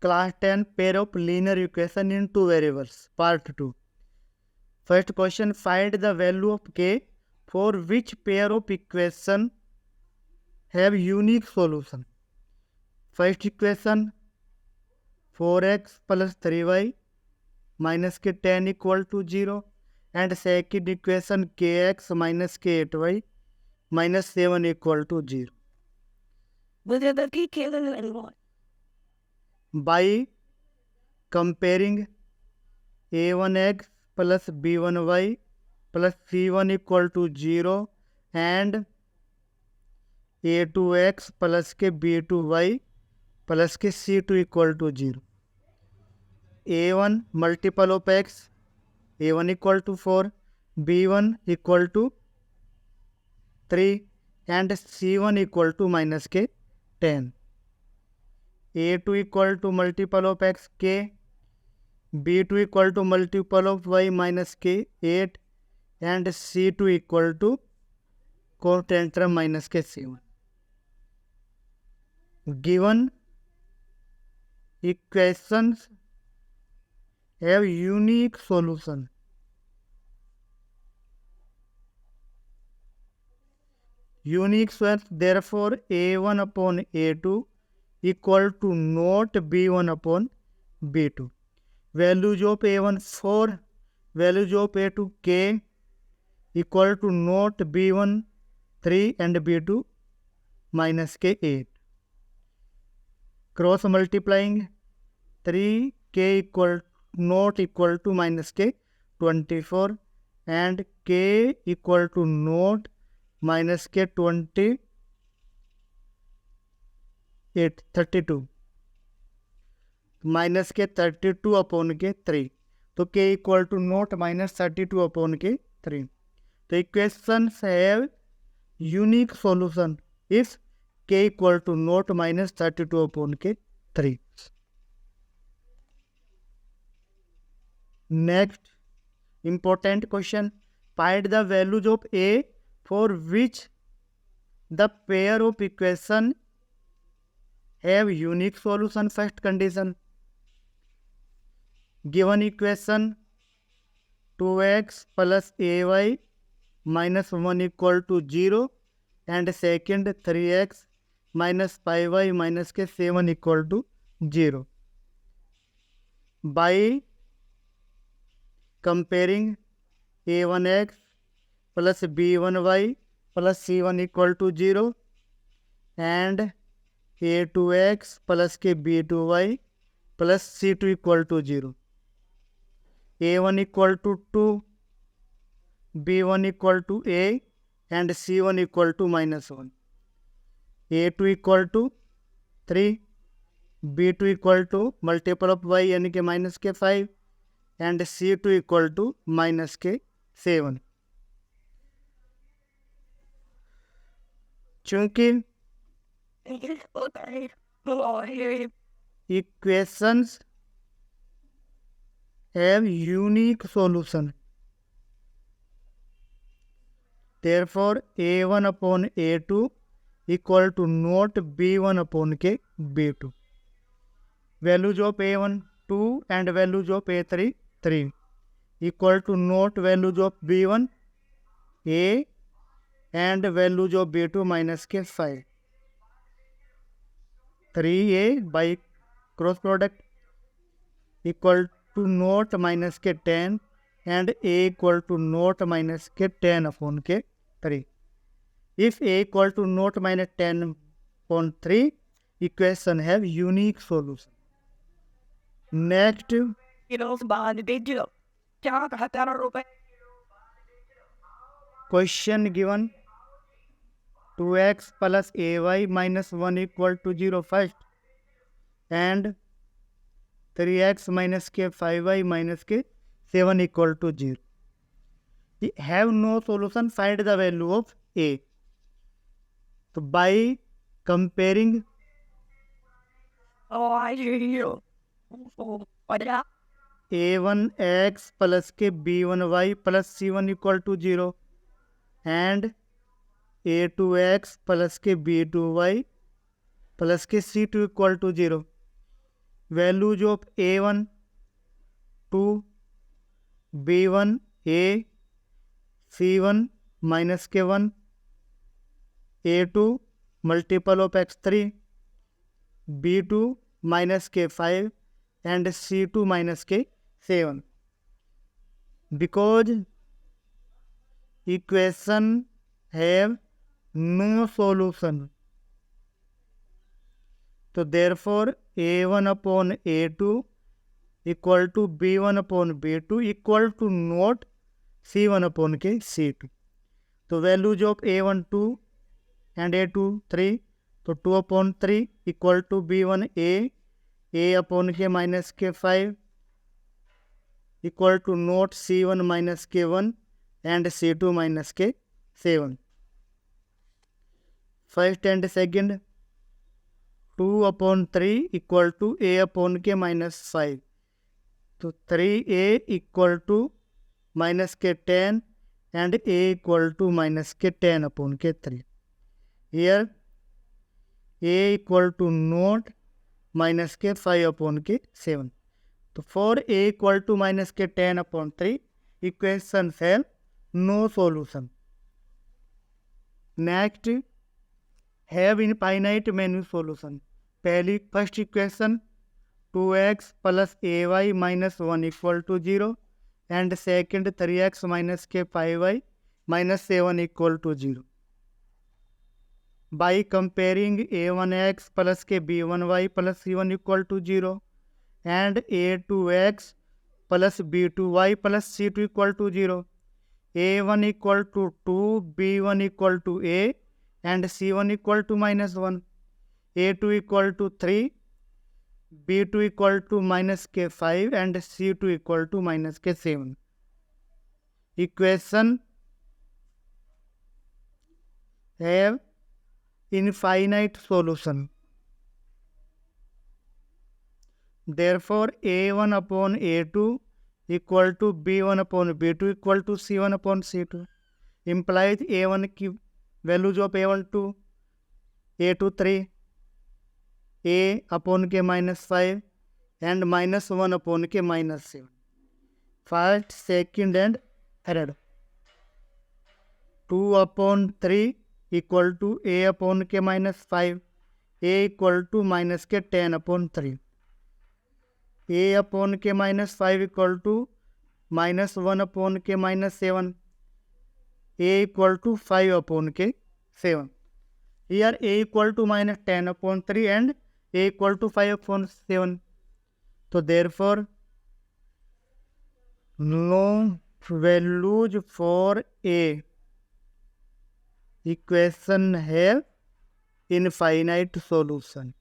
Class 10 pair of linear equation in two variables. Part 2. First question, find the value of k for which pair of equation have unique solution. First equation 4x plus 3y minus k 10 equal to 0, and second equation kx minus k 8y minus 7 equal to 0. By comparing a1x plus b1y plus c1 equal to 0 and a2x plus के b2y plus के c2 equal to 0. a1 multiple of x, a1 equal to 4, b1 equal to 3 and c1 equal to minus के 10. a2 equal to multiple of x k, b2 equal to multiple of y minus k 8 and c2 equal to constant term minus k 7. Given equations have unique solution. Unique solution, therefore a1 upon a2 equal to not b1 upon b2. Values of a1 4, values of a2 k equal to not b1 3 and b2 minus k 8. Cross multiplying 3 k equal not equal to minus k 24 and k equal to not minus k 28 32 minus के 32 upon के 3, तो k equal to not minus 32 upon के 3. तो equations have unique solution if k equal to not minus 32 upon के 3. Next important question, find the values of a for which the pair of equation have unique solution. First condition, given equation 2x plus ay minus 1 equal to 0 and second 3x minus 5y minus के 7 equal to 0. By comparing a1x plus b1y plus c1 equal to 0 and a2x plus के b2y plus c2 equal to 0. a1 equal to 2, b1 equal to a and c1 equal to minus 1. a2 equal to 3, b2 equal to multiple of y यानी कि minus के 5 and c2 equal to minus के 7. चूंकि equations have unique solution, therefore a1 upon a2 equal to not b1 upon के b2. Values of a1 2 and values of a3 3 equal to not values of b1 a and values of b2 minus के 5. 3a by cross product equal to not minus के 10 and a equal to not minus के 10 upon के 3. If a equal to not minus 10 upon 3, equation have unique solution. Next, question given 2x plus ay minus 1 equal to 0 first and 3x minus k 5y minus k 7 equal to 0. We have no solution, find the value of a. So by comparing a1x plus के b1y plus c1 equal to 0 and a2x plus के b2y plus के c2 equal to 0. values of a1 2, b1 a, c1 minus k1, a2 multiple of x3, b2 minus k5 and c2 minus k7. Because equation have no solution, so therefore a1 upon a2 equal to b1 upon b2 equal to not c1 upon k c2. तो values of a1 2 and a2 3, तो 2 upon 3 equal to b1 a upon k minus k5 equal to not c1 minus k1 and c2 minus k7. First and second, 2 upon 3 equal to a upon k minus 5. So 3a equal to minus k10 and a equal to minus k10 upon k3. Here a equal to not minus k5 upon k7. So for a equal to minus k10 upon 3, equations have no solution. Next, have infinite many solution. पहली first equation 2x plus ay minus 1 equal to 0 and second 3x minus k 5y minus 7 equal to 0. By comparing a1x plus k b1y plus c1 equal to 0 and a2x plus b2y plus c2 equal to 0, a1 equal to 2, b1 equal to a and c1 equal to minus 1, a2 equal to 3, b2 equal to minus k5 and c2 equal to minus k7. Equation have infinite solution. Therefore, a1 upon a2 equal to b1 upon b2 equal to c1 upon c2 implies a1 की values of a1 2, a2 3, a upon k minus 5 and minus 1 upon k minus 7. First, second and third. 2 upon 3 equal to a upon k minus 5, a equal to minus k 10 upon 3. A upon k minus 5 equal to minus 1 upon k minus 7, a equal to 5 upon k 7. Here a equal to minus 10 upon 3 and a equal to 5 upon 7. So therefore, no values for a equation have infinite solution.